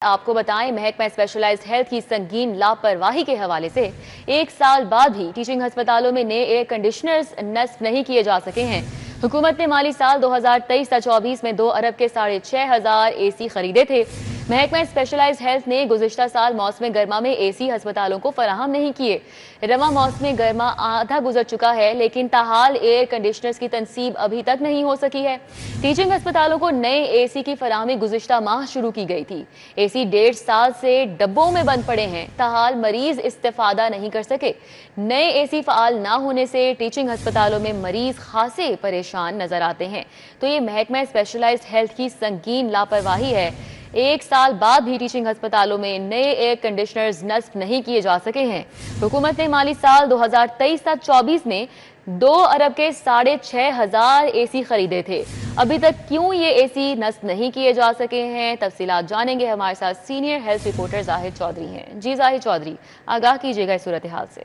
आपको बताएं, महकमा स्पेशलाइज्ड हेल्थ की संगीन लापरवाही के हवाले से 1 साल बाद भी टीचिंग अस्पतालों में नए एयर कंडीशनर्स नस्ब नहीं किए जा सके हैं। हुकूमत ने माली साल 2023-24 में 2 अरब के 6,500 एसी खरीदे थे। महकमा स्पेशलाइज्ड हेल्थ ने गुज़िश्ता साल मौसम गर्मा में एसी अस्पतालों को फराहम नहीं किए। रवा मौसम गर्मा आधा गुजर चुका है, लेकिन ताहाल एयर कंडीशनर्स की तनसीब अभी तक नहीं हो सकी है। टीचिंग अस्पतालों को नए एसी की फराहमी गुज़िश्ता माह शुरू की गई थी। एसी 1.5 साल से डब्बों में बंद पड़े हैं, ताहाल मरीज इस्तेफादा नहीं कर सके। नए एसी फाल ना होने से टीचिंग अस्पतालों में मरीज खासे परेशान नजर आते हैं। तो ये महकमा स्पेशलाइज्ड हेल्थ की संगीन लापरवाही है। 1 साल बाद भी टीचिंग अस्पतालों में नए एयर कंडीशनर्स नस्ब नहीं किए जा सके हैं। हुकूमत ने माली साल 2023-24 में 2 अरब के 6,500 एसी खरीदे थे। अभी तक क्यों ये एसी नस्ब नहीं किए जा सके हैं, तफसीलात जानेंगे। हमारे साथ senior health reporter Zahid Chaudhary हैं। जी जाहिद चौधरी, आगाह कीजिएगा इस सूरत हाल से।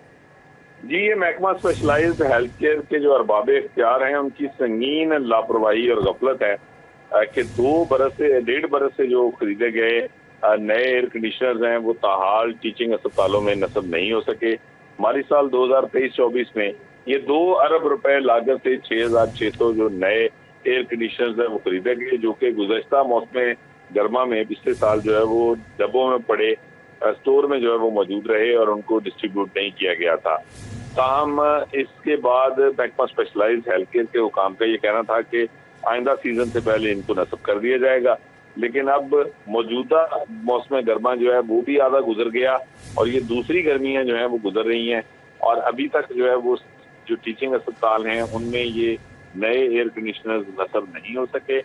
जी, ये महकमा स्पेशलाइज्ड हेल्थ केयर के जो अरबाबे इख्तियार हैं, उनकी संगीन लापरवाही और गफलत है कि 1.5 बरस से जो खरीदे गए नए एयर कंडीशनर्स हैं, वो ताहाल टीचिंग अस्पतालों में नस्ब नहीं हो सके। माली साल 2023-24 में ये 2 अरब रुपए लागत से 6,600 जो नए एयर कंडीशनर्स हैं वो खरीदे गए, जो कि गुज़श्ता मौसम गर्मा में पिछले साल जो है वो डब्बों में पड़े स्टोर में जो है वो मौजूद रहे और उनको डिस्ट्रीब्यूट नहीं किया गया था। ताहम इसके बाद महकमा स्पेशलाइज्ड हेल्थ केयर के हुकाम का ये कहना था कि आइंदा सीजन से पहले इनको नस्ब कर दिया जाएगा, लेकिन अब मौजूदा मौसम गर्मा जो है वो भी आधा गुजर गया और ये दूसरी गर्मियां जो है वो गुजर रही हैं और अभी तक जो है वो जो टीचिंग अस्पताल हैं उनमें ये नए एयर कंडीशनर्स नस्ब नहीं हो सके।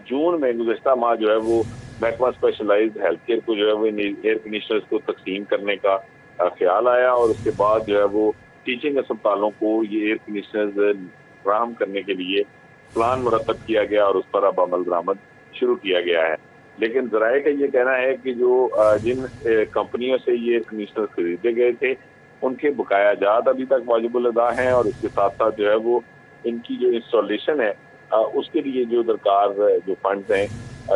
जून में गुज़श्ता माह जो है वो महकमा स्पेशलाइज्ड हेल्थ केयर को जो है वो एयर कंडीशनर्स को तकसीम करने का ख्याल आया और उसके बाद जो है वो टीचिंग अस्पतालों को ये एयर कंडीशनर्स फराहम करने के लिए प्लान मुरतब किया गया और उस पर अब अमल दरामद शुरू किया गया है। लेकिन ज़राए का ये कहना है कि जो जिन कंपनियों से ये एयर कंडीशनर खरीदे गए थे उनके बकाया जात अभी तक वाजिबुल अदा हैं और इसके साथ साथ जो है वो इनकी जो इंस्टॉलेशन है उसके लिए जो दरकार जो फंड्स हैं,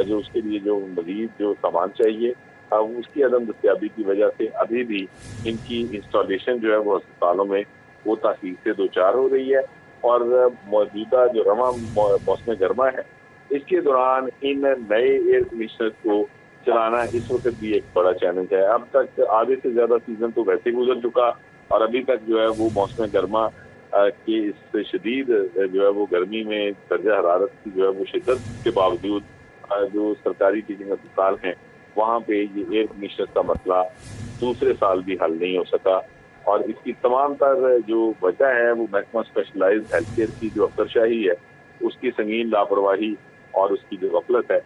जो उसके लिए जो मजीद जो सामान चाहिए उसकी अदम दस्तियाबी की वजह से अभी भी इनकी इंस्टॉलेशन जो है वो अस्पतालों में वो तासीर से दो चार हो रही है और मौजूदा जो रवा मौसम गर्मा है इसके दौरान इन नए एयर कंडीशनर को चलाना इस वक्त भी एक बड़ा चैलेंज है। अब तक आधे से ज्यादा सीजन तो वैसे गुजर चुका और अभी तक जो है वो मौसम गर्मा कि इस शदीद जो है वो गर्मी में दर्जा हरारत की जो है वो शिद्दत के बावजूद जो सरकारी टीचिंग अस्पताल हैं वहाँ पे ये एयर कंडीशनर का मसला दूसरे साल भी हल नहीं हो सका और इसकी तमाम तर जो वजह है वो महकमा स्पेशलाइज्ड हेल्थ केयर की जो अफसरशाही है उसकी संगीन लापरवाही और उसकी जो गफलत है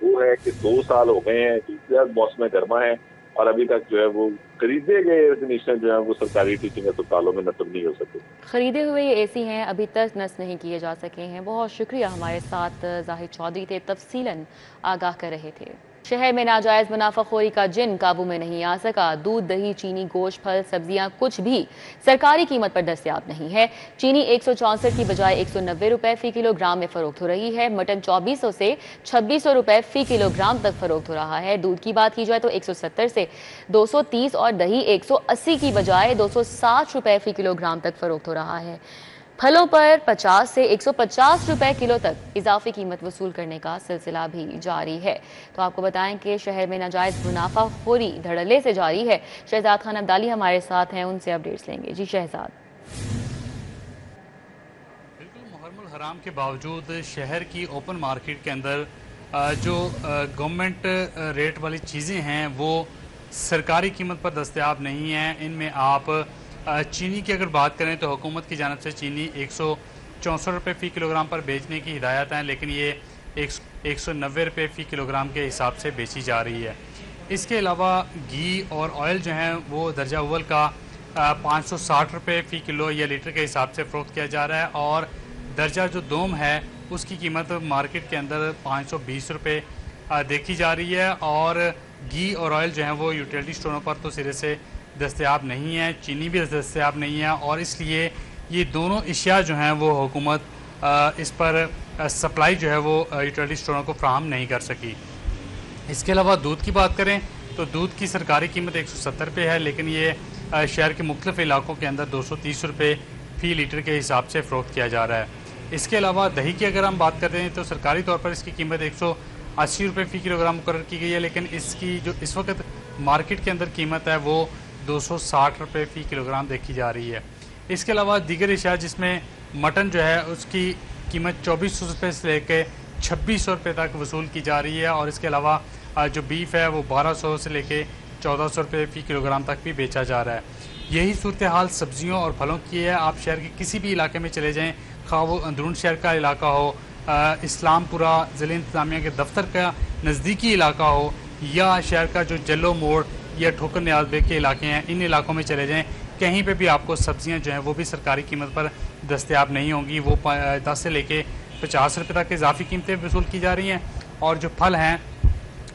वो है कि 2 साल हो गए हैं, दूसरा मौसम गर्मा है और अभी तक जो है वो खरीदे गए एयर कंडीशनर जो है वो सरकारी टीचिंग अस्पतालों में नस्ब नहीं हो सके। खरीदे हुए ये एसी हैं, अभी तक नस्ब नहीं किए जा सके हैं। बहुत शुक्रिया, हमारे साथ जाहिद चौधरी थे, तफसीलन आगाह कर रहे थे। शहर में नाजायज मुनाफाखोरी का जिन काबू में नहीं आ सका। दूध, दही, चीनी, गोश्त, फल, सब्जियां कुछ भी सरकारी कीमत पर दस्तयाब नहीं है। चीनी 164 की बजाय 190 रुपए फी किलोग्राम में फरोख्त हो रही है। मटन 2400 से 2600 रुपए फी किलोग्राम तक फरोख्त हो रहा है। दूध की बात की जाए तो 170 से 230 और दही 180 की बजाय 260 रुपए फी किलोग्राम तक फरोख्त हो रहा है। फलों पर 50 से 150 रुपए किलो तक इजाफी कीमत वसूल करने का सिलसिला भी जारी है। तो आपको बताएं कि शहर में नाजायज मुनाफाखोरी धड़ल्ले से जारी है। शहजाद खान अब्दाली हमारे साथ हैं, उनसे अपडेट्स लेंगे। जी शहजाद। बिल्कुल, मुहर्रमुल हराम के बावजूद शहर की ओपन मार्केट के अंदर जो गवर्नमेंट रेट वाली चीज़ें हैं वो सरकारी कीमत पर दस्तयाब नहीं हैं। इनमें आप चीनी की अगर बात करें तो हुकूमत की जानब से चीनी 164 रुपये फ़ी किलोग्राम पर बेचने की हिदायत हैं, लेकिन ये 190 रुपये फ़ी किलोग्राम के हिसाब से बेची जा रही है। इसके अलावा घी और ऑयल जो हैं वो दर्जा अव्वल का 560 रुपये फ़ी किलो या लीटर के हिसाब से फ़रोख्त किया जा रहा है और दर्जा जो दोम है उसकी कीमत मार्केट के अंदर 520 रुपये देखी जा रही है और घी और ऑयल जो हैं वो यूटिलिटी स्टोरों पर तो सिरे से दस्तयाब नहीं है, चीनी भी दस्तयाब नहीं है और इसलिए ये दोनों अशिया जो हैं वो हुकूमत इस पर सप्लाई जो है वो यूटिलिटी स्टोरों को फ्राहम नहीं कर सकी। इसके अलावा दूध की बात करें तो दूध की सरकारी कीमत 170 रुपये है, लेकिन ये शहर के मुख्तलिफ इलाकों के अंदर 230 रुपये फ़ी लीटर के हिसाब से फ़रोख्त किया जा रहा है। इसके अलावा दही की अगर हम बात करते हैं तो सरकारी तौर पर इसकी कीमत 180 रुपये फ़ी किलोग्राम मुकर्रर की गई है, लेकिन इसकी जो इस वक्त मार्केट के अंदर कीमत है वो 260 रुपये फ़ी किलोग्राम देखी जा रही है। इसके अलावा दीगर अशिया जिसमें मटन जो है उसकी कीमत 2400 रुपये से लेकर 2600 रुपये तक वसूल की जा रही है, और इसके अलावा जो बीफ है वो 1200 से लेके 1400 रुपये फ़ी किलोग्राम तक भी बेचा जा रहा है। यही सूरत हाल सब्जियों और फलों की है। आप शहर के किसी भी इलाके में चले जाएं, खा वो अंदरून शहर का इलाका हो, इस्लामपुरा ज़िला इंतज़ामिया के दफ्तर का नज़दीकी इलाका हो, या शहर का जो जल्लो मोड़ या ठोकर न्याज बेग के इलाके हैं, इन इलाकों में चले जाएँ, कहीं पे भी आपको सब्जियां जो हैं वो भी सरकारी कीमत पर दस्तयाब नहीं होंगी। वो 10 से लेके 50 रुपये तक इजाफी कीमतें वसूल की जा रही हैं, और जो फल हैं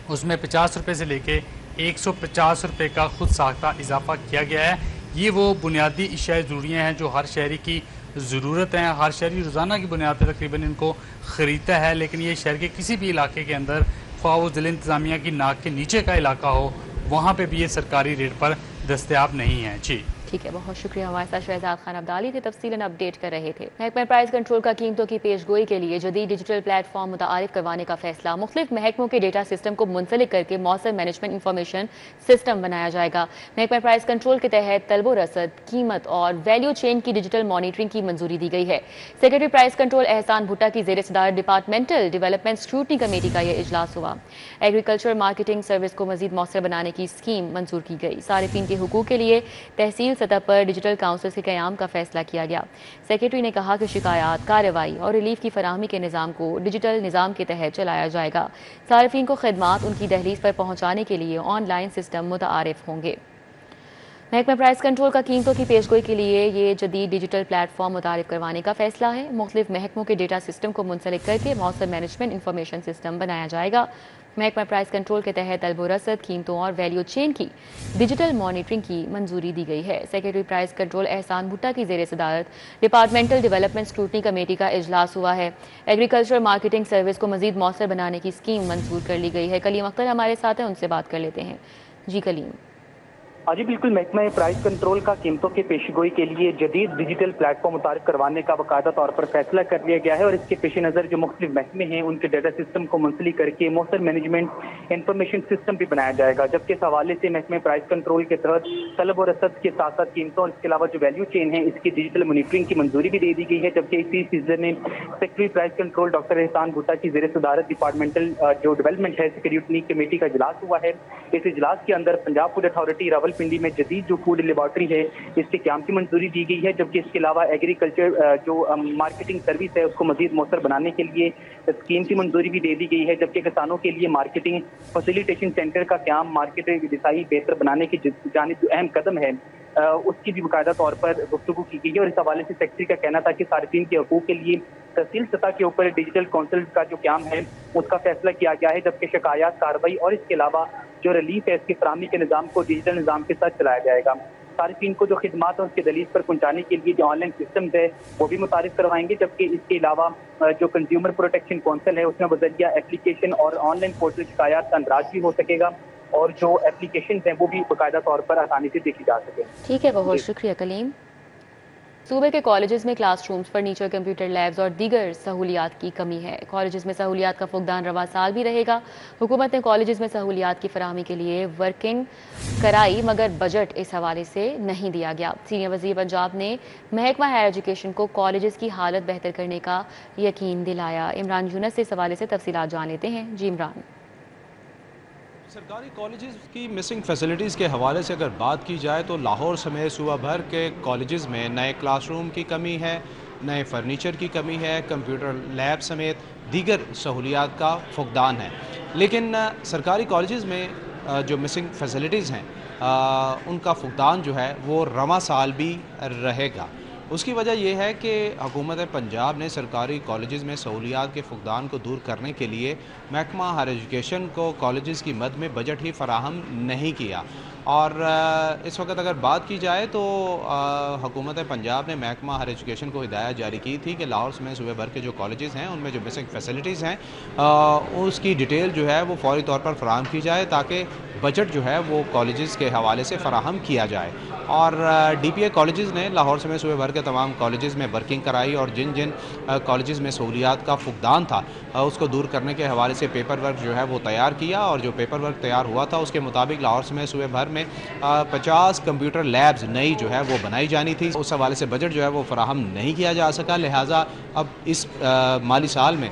उसमें 50 रुपये से लेके 150 रुपये का खुद साख्ता इजाफा किया गया है। ये वो बुनियादी अशियाए ज़रूरियाँ हैं जो हर शहरी की ज़रूरत हैं। हर शहरी रोज़ाना की बुनियाद पर तकरीबन इनको ख़रीदता है, लेकिन ये शहर के किसी भी इलाके के अंदर, ख्वाह वो ज़िला इंतज़ामिया की नाक के नीचे का इलाका हो, वहाँ पर भी ये सरकारी रेट पर दस्तयाब नहीं है। जी ठीक है, बहुत शुक्रिया। हमारे साथ शहजाद खान अब्दाली थे, तफसीलन अपडेट कर रहे थे। महकमा प्राइस कंट्रोल का कीमतों की पेशगोई के लिए जदीद डिजिटल प्लेटफॉर्म मुतारिफ करवाने का फैसला। मुख्तलिफ महकमों के डेटा सिस्टम को मुंसलिक करके मौसर मैनेजमेंट इंफॉर्मेशन सिस्टम बनाया जाएगा। महकमा प्राइस कंट्रोल के तहत तलब रसद, कीमत और वैल्यू चेन की डिजिटल मॉनिटरिंग की मंजूरी दी गई है। सेक्रेटरी प्राइस कंट्रोल एहसान भुट्टा की जेर सदारत डिपार्टमेंटल डेवलपमेंट स्क्रूटनी कमेटी का यह इजलास हुआ। एग्रीकल्चर मार्केटिंग सर्विस को मजीद मौसर बनाने की स्कीम मंजूर की गई। सारिफीन के हुकूक के लिए तहसील सतह पर डिजिटल काउंसिल के क़याम का फैसला किया गया। सेक्रेटरी ने कहा कि शिकायत, कार्रवाई और रिलीफ की फराहमी के निज़ाम को डिजिटल निज़ाम के तहत चलाया जाएगा। सारिफीन को खदमात उनकी दहलीज पर पहुँचाने के लिए ऑनलाइन सिस्टम मुतारिफ होंगे। महकमा प्राइस कंट्रोल का कीमतों की पेशगोई के लिए ये जदीद डिजिटल प्लेटफॉर्म मुतारिफ करवाने का फैसला है। मुख्तलिफ महकमों के डेटा सिस्टम को मुंसलिक करके मौसर मैनेजमेंट इंफॉर्मेशन सिस्टम बनाया जाएगा। महकमा प्राइस कंट्रोल के तहत तलब रसद, कीमतों और वैल्यू चेन की डिजिटल मॉनिटरिंग की मंजूरी दी गई है। सेक्रेटरी प्राइस कंट्रोल एहसान भुट्टा की जेर सदारत डिपार्टमेंटल डेवलपमेंट स्क्रूटनी कमेटी का इजलास हुआ है। एग्रीकल्चर मार्केटिंग सर्विस को मजीद मौसर बनाने की स्कीम मंजूर कर ली गई है। कलीम अख्तर हमारे साथ हैं, उनसे बात कर लेते हैं। जी कलीम। जी बिल्कुल, महकमा प्राइस कंट्रोल का कीमतों की पेशगोई के लिए जदीद डिजिटल प्लेटफॉर्म मुतारिफ करवाने का बाकायदा तौर पर फैसला कर लिया गया है, और इसके पेश नज़र जो मुख्तलिफ महकमे हैं उनके डाटा सिस्टम को मुंसलिक करके मौसर मैनेजमेंट इंफॉर्मेशन सिस्टम भी बनाया जाएगा। जबकि इस हवाले से महकमा प्राइस कंट्रोल के तहत तलब और रसद के साथ साथ कीमतों और इसके अलावा जो वैल्यू चेन है इसकी डिजिटल मॉनिटरिंग की मंजूरी भी दे दी गई है। जबकि इसी सीजन में सेक्रेटरी प्राइस कंट्रोल डॉक्टर एहसान भुट्टा की जेर सदारत डिपार्टमेंटल जो डेवलपमेंट है स्क्रूटनी कमेटी का इजलास हुआ है। इस इजलास के अंदर पंजाब फूड अथॉरिटी रावलपिंडी में जदीद जो फूड लेबॉर्ट्री है इसके क्याम की मंजूरी दी गई है। जबकि इसके अलावा एग्रीकल्चर जो मार्केटिंग सर्विस है उसको मजीद मौसर बनाने के लिए स्कीम की मंजूरी भी दे दी गई है। जबकि किसानों के लिए मार्केटिंग फैसिलिटेशन सेंटर का क्याम मार्केट दिसाई बेहतर बनाने की जानिब अहम कदम है उसकी भी बाकायदा तौर पर गुफ्तगू की गई है। और इस हवाले से सेक्रेटरी का कहना था कि सार्फिन के हकूक के लिए तहसील सतह के ऊपर डिजिटल काउंसिल का जो क्याम है उसका फैसला किया गया है। जबकि शिकायत, कार्रवाई और इसके अलावा जो रिलीफ है इसकी फराहमी के निज़ाम को डिजिटल निज़ाम के साथ चलाया जाएगा। सार्फिन को जो खिदमात है उसके दलील पर पहुंचाने के लिए जो ऑनलाइन सिस्टम है वो भी मुतारिफ करवाएंगे। जबकि इसके अलावा जो कंज्यूमर प्रोटेक्शन काउंसिल है उसमें बजरिया एप्लीकेशन और ऑनलाइन पोर्टल शिकायत का अंदराज भी हो सकेगा, और जो एप्लीकेशन हैं वो भी बाकायदा तौर पर आसानी से देखी जा सके। ठीक है, बहुत शुक्रिया कलीम। सूबे के कॉलेजेस में क्लासरूम्स, फर्नीचर, कंप्यूटर लैब्स और दीगर सहूलियात की कमी है। कॉलेजेस में सहूलियात का फुकदान रवा साल भी रहेगा। हुकूमत ने कॉलेजेस में सहूलियात की फराहमी के लिए वर्किंग कराई, मगर बजट इस हवाले से नहीं दिया गया। सीनियर वज़ीर पंजाब ने महकमा हायर एजुकेशन को कॉलेजेस की हालत बेहतर करने का यकीन दिलाया। इमरान यूनस से इस हवाले से तफसीलात जान लेते हैं। जी इमरान। सरकारी कॉलेजेस की मिसिंग फैसिलिटीज़ के हवाले से अगर बात की जाए तो लाहौर समेत सूबा भर के कॉलेजेस में नए क्लासरूम की कमी है, नए फर्नीचर की कमी है, कंप्यूटर लैब समेत दीगर सहूलियात का फुकदान है। लेकिन सरकारी कॉलेजेस में जो मिसिंग फैसिलिटीज़ हैं उनका फुकदान जो है वो रवा साल भी रहेगा। उसकी वजह यह है कि हुकूमत पंजाब ने सरकारी कॉलेजेस में सहूलियात के फुकदान को दूर करने के लिए महकमा हायर एजुकेशन को कॉलेजेस की मद में बजट ही फराहम नहीं किया। और इस वक्त अगर बात की जाए तो हुकूमत पंजाब ने महकमा हायर एजुकेशन को हिदायत जारी की थी कि लाहौर समेत सूबे भर के जो कॉलेजेस हैं उनमें जो बेसिक फैसिलिटीज़ हैं उसकी डिटेल जो है वो फौरी तौर पर फराहम की जाए ताकि बजट जो है वो कॉलेजेस के हवाले से फ़राहम किया जाए। और DPA कॉलेजेस ने लाहौर समेत सूबे भर के तमाम कॉलेजेस में वर्किंग कराई और जिन जिन कॉलेजेस में सहूलियात का फुकदान था उसको दूर करने के हवाले से पेपर वर्क जो है वो तैयार किया। और जो पेपर वर्क तैयार हुआ था उसके मुताबिक लाहौर समेत सूबे भर में 50 कंप्यूटर लैब्स नई जो है वो बनाई जानी थी। उस हवाले से बजट जो है वो फराहम नहीं किया जा सका, लिहाजा अब इस माली साल में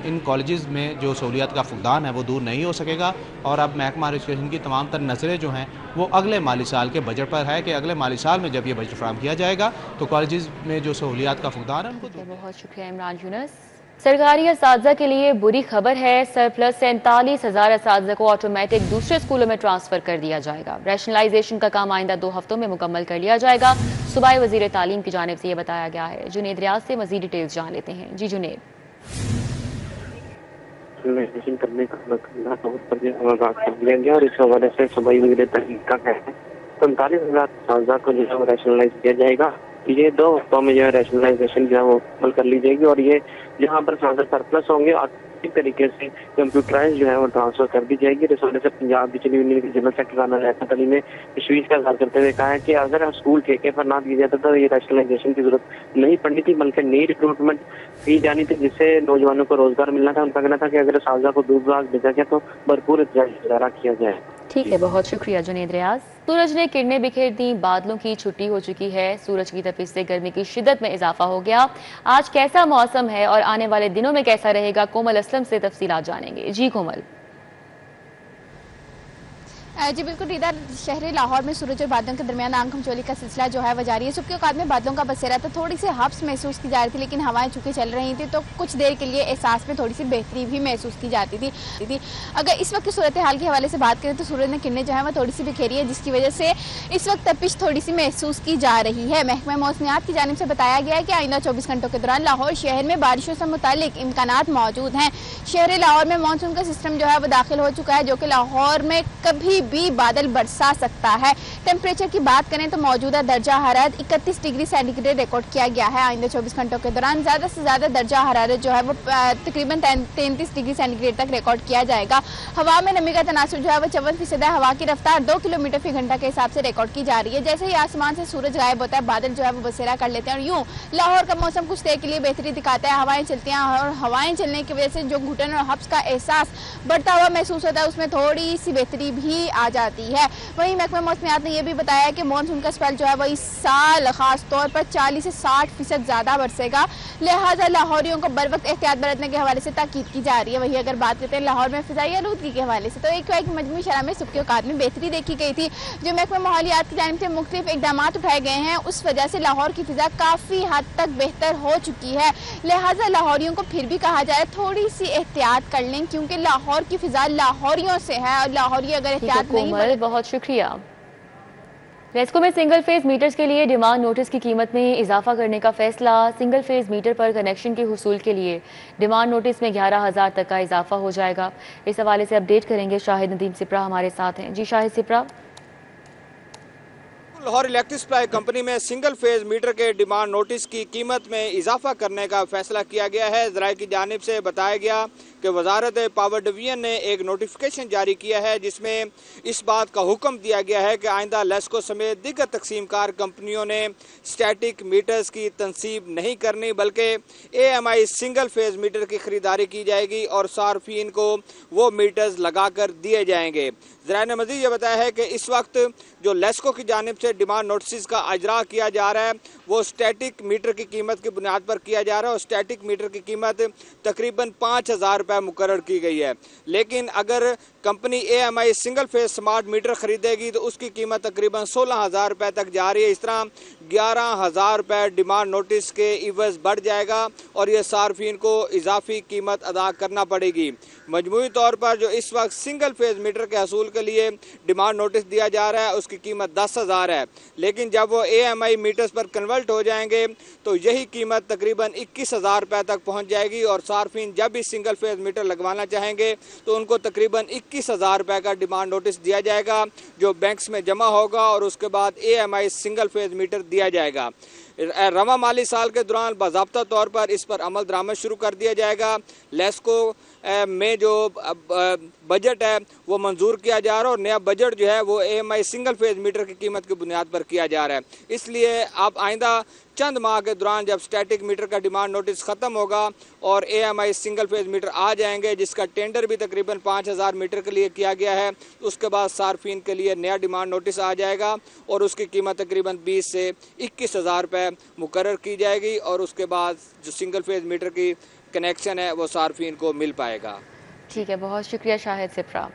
इन कॉलेजेस में जो सहूलियात का फुकदान है वो दूर नहीं हो सकेगा। और अब महकमा हायर एजुकेशन की तमाम तर नज़रें जो हैं वो अगले माली साल के बजट पर है कि अगले माली साल में जब ये बजट फराहम किया जाएगा तो कॉलेजेस में जो सहूलियात का फुकदान है उनको। बहुत शुक्रिया इमरान यूनुस। सरकारी असातिज़ा के लिए बुरी खबर है, सरप्लस 47,000 असातिज़ा को ऑटोमेटिक दूसरे स्कूलों में ट्रांसफर कर दिया जाएगा। रैशनलाइजेशन का काम आइंदा 2 हफ्तों में मुकम्मल कर लिया जाएगा। सूबाई वज़ीर तालीम की जानिब से ये बताया गया है। जुनेद रियाज से मज़ीद डिटेल्स जान लेते हैं। जी जुनेद। करने का आगाज कर दिया गया और इस हवाले से सूबाई वज़ीर तालीम का कहना है 45,000 असातिज़ा को जो है वो रैशनलाइज किया जाएगा। ये 2 हफ्तों में जो है रैशनलाइजेशन जो है वो अमल कर ली जाएगी और ये जहाँ पर सरप्लस होंगे और इस तरीके से कंप्यूटराइज जो है वो ट्रांसफर कर दी जाएगी। इस वजह से पंजाब बिजली यूनियन के जनरल सेक्रेटरी राना लियाकत अली ने तशवीश का इज़हार करते हुए कहा है कि अगर स्कूल ठेके पर ना दिए जाते तो ये रैशनलाइजेशन की जरूरत नहीं पड़नी थी, बल्कि नई रिक्रूटमेंट की जानी थी जिससे नौजवानों को रोजगार मिलना था। उनका कहना था कि अगर असातिज़ा को दूर दराज भेजा गया तो भरपूर इंतजार किया जाए। ठीक है, बहुत शुक्रिया जुनेद रियाज। सूरज ने किरणें बिखेर दी, बादलों की छुट्टी हो चुकी है। सूरज की तपिश से गर्मी की शिद्दत में इजाफा हो गया। आज कैसा मौसम है और आने वाले दिनों में कैसा रहेगा, कोमल असलम से तफसीलात जानेंगे। जी कोमल। जी बिल्कुल रीदा, शहर लाहौर में सूरज और बादलों के दरमियान आंख हमचोली का सिलसिला जो है वो जारी है। सुबह के औकात में बादलों का बसेरा था, थोड़ी सी हब्स महसूस की जा रही थी, लेकिन हवाएं चूंकि चल रही थी तो कुछ देर के लिए एहसास में थोड़ी सी बेहतरी भी महसूस की जाती थी। अगर इस वक्त की सूरत हाल के हवाले से बात करें तो सूरज ने किरणें जो है वो थोड़ी सी बिखेरी है, जिसकी वजह से इस वक्त तपिश थोड़ी सी महसूस की जा रही है। महकमा मौसमियात की जानिब से बताया गया है कि आइंदा 24 घंटों के दौरान लाहौर शहर में बारिशों से मुतालिक इम्कानात मौजूद हैं। शहर लाहौर में मानसून का सिस्टम जो है वो दाखिल हो चुका है, जो कि लाहौर में कभी भी बादल बरसा सकता है। टेम्परेचर की बात करें तो मौजूदा दर्जा हरारत 31 डिग्री सेंटीग्रेड रिकॉर्ड किया गया है। आइंदा 24 घंटों के दौरान ज्यादा से ज्यादा दर्जा हरारत जो है वो तकरीबन 33 डिग्री सेंटीग्रेड तक रिकॉर्ड किया जाएगा। हवा में नमी का तनासुब जो है वो 54% है। हवा की रफ्तार 2 किलोमीटर फी घंटा के हिसाब से रिकॉर्ड की जा रही है। जैसे ही आसमान से सूरज गायब होता है, बादल जो है वो बसेरा कर लेते हैं और यूं लाहौर का मौसम कुछ देर के लिए बेहतरी दिखाता है। हवाएं चलती हैं और हवाएं चलने की वजह से जो घुटन और हब्स का एहसास बढ़ता हुआ महसूस होता है उसमें थोड़ी सी बेहतरी भी आ जाती है। वहीं महकमा मौसमियात ने यह भी बताया कि मानसून का स्पेल जो है वो इस साल खास तौर पर 40 से 60% ज्यादा बरसेगा, लिहाजा लाहौरियों को बर वक्त एहतियात बरतने के हवाले से ताकीद की जा रही है। वही अगर बात करते हैं लाहौर में फिजाई आलूदगी के हवाले से तो एक मजमूई शरह में सुबह के औकात में बेहतरी देखी गई थी। जो महकमा माहौलियात की जानिब से मुख्तलिफ इकदाम उठाए गए हैं उस वजह से लाहौर की फिजा काफी हद तक बेहतर हो चुकी है। लिहाजा लाहौरियों को फिर भी कहा जाए थोड़ी सी एहतियात कर लें, क्योंकि लाहौर की फिजा लाहौरियों से है और लाहौरी अगर एहतियात नहीं। बहुत शुक्रिया। रेस्को में सिंगल फेज मीटर्स के लिए डिमांड नोटिस की कीमत में इजाफा करने का फैसला। सिंगल फेज मीटर पर कनेक्शन के हुसूल के लिए डिमांड नोटिस में 11,000 तक का इजाफा हो जाएगा। इस हवाले से अपडेट करेंगे शाहिद नदीम सिप्रा हमारे साथ हैं। जी Shahid Sipra. Lahore electric supply company में सिंगल फेज मीटर के डिमांड नोटिस की कीमत में इजाफा करने का फैसला किया गया है। ज़राए की जानिब से बताया गया कि वजारत पावर डिवीजन ने एक नोटिफिकेशन जारी किया है जिसमें इस बात का हुक्म दिया गया है कि आइंदा लेस्को समेत दीगर तकसीमकार कंपनियों ने स्टैटिक मीटर्स की तनसीब नहीं करनी, बल्कि AMI सिंगल फेज मीटर की खरीदारी की जाएगी और सार्फिन को वो मीटर्स लगाकर दिए जाएंगे। ज़राए ने मज़ीद ये बताया है कि इस वक्त जो लेस्को की जानिब से डिमांड नोटिस का अजरा किया जा रहा है वो स्टैटिक मीटर की कीमत की बुनियाद पर किया जा रहा है और स्टैटिक मीटर की कीमत तकरीबन 5,000 रुपये मुकर्रर की गई है। लेकिन अगर company AMI single phase smart meter खरीदेगी तो उसकी कीमत तकरीबन 16,000 रुपये तक जा रही है। इस तरह 11,000 रुपये डिमांड नोटिस के इवज़ बढ़ जाएगा और ये सार्फिन को इजाफी कीमत अदा करना पड़ेगी। मजमूई तौर पर जो इस वक्त सिंगल फेज मीटर के हसूल जिसके लिए डिमांड नोटिस दिया जा रहा है उसकी कीमत 10,000 है, लेकिन जब वो AMI मीटर्स पर कन्वर्ट हो जाएंगे तो यही कीमत तकरीबन 21,000 रुपये तक पहुँच जाएगी और सार्फिन जब भी सिंगल फेज मीटर लगवाना चाहेंगे तो उनको तकरीबन 21,000 रुपये का डिमांड नोटिस दिया जाएगा जो बैंक्स में जमा होगा और उसके बाद AMI सिंगल फेज मीटर दिया जाएगा। रवा माली साल के दौरान बाज़ाब्ता तौर पर इस पर अमल दरामद शुरू कर दिया जाएगा। लेस्को में जो बजट है वो मंजूर किया जा रहा है और नया बजट जो है वो AMI सिंगल फेज मीटर की कीमत की बुनियाद पर किया जा रहा है। इसलिए आप आइंदा चंद माह के दौरान जब स्टैटिक मीटर का डिमांड नोटिस ख़त्म होगा और AMI सिंगल फेज मीटर आ जाएंगे जिसका टेंडर भी तकरीबन 5,000 मीटर के लिए किया गया है, उसके बाद सार्फिन के लिए नया डिमांड नोटिस आ जाएगा और उसकी कीमत तकरीबन 20 से 21,000 रुपये मुकर्रर की जाएगी और उसके बाद जो सिंगल फेज मीटर की कनेक्शन है वो सार्फिन को मिल पाएगा। ठीक है, बहुत शुक्रिया शाहिद सिप्रा।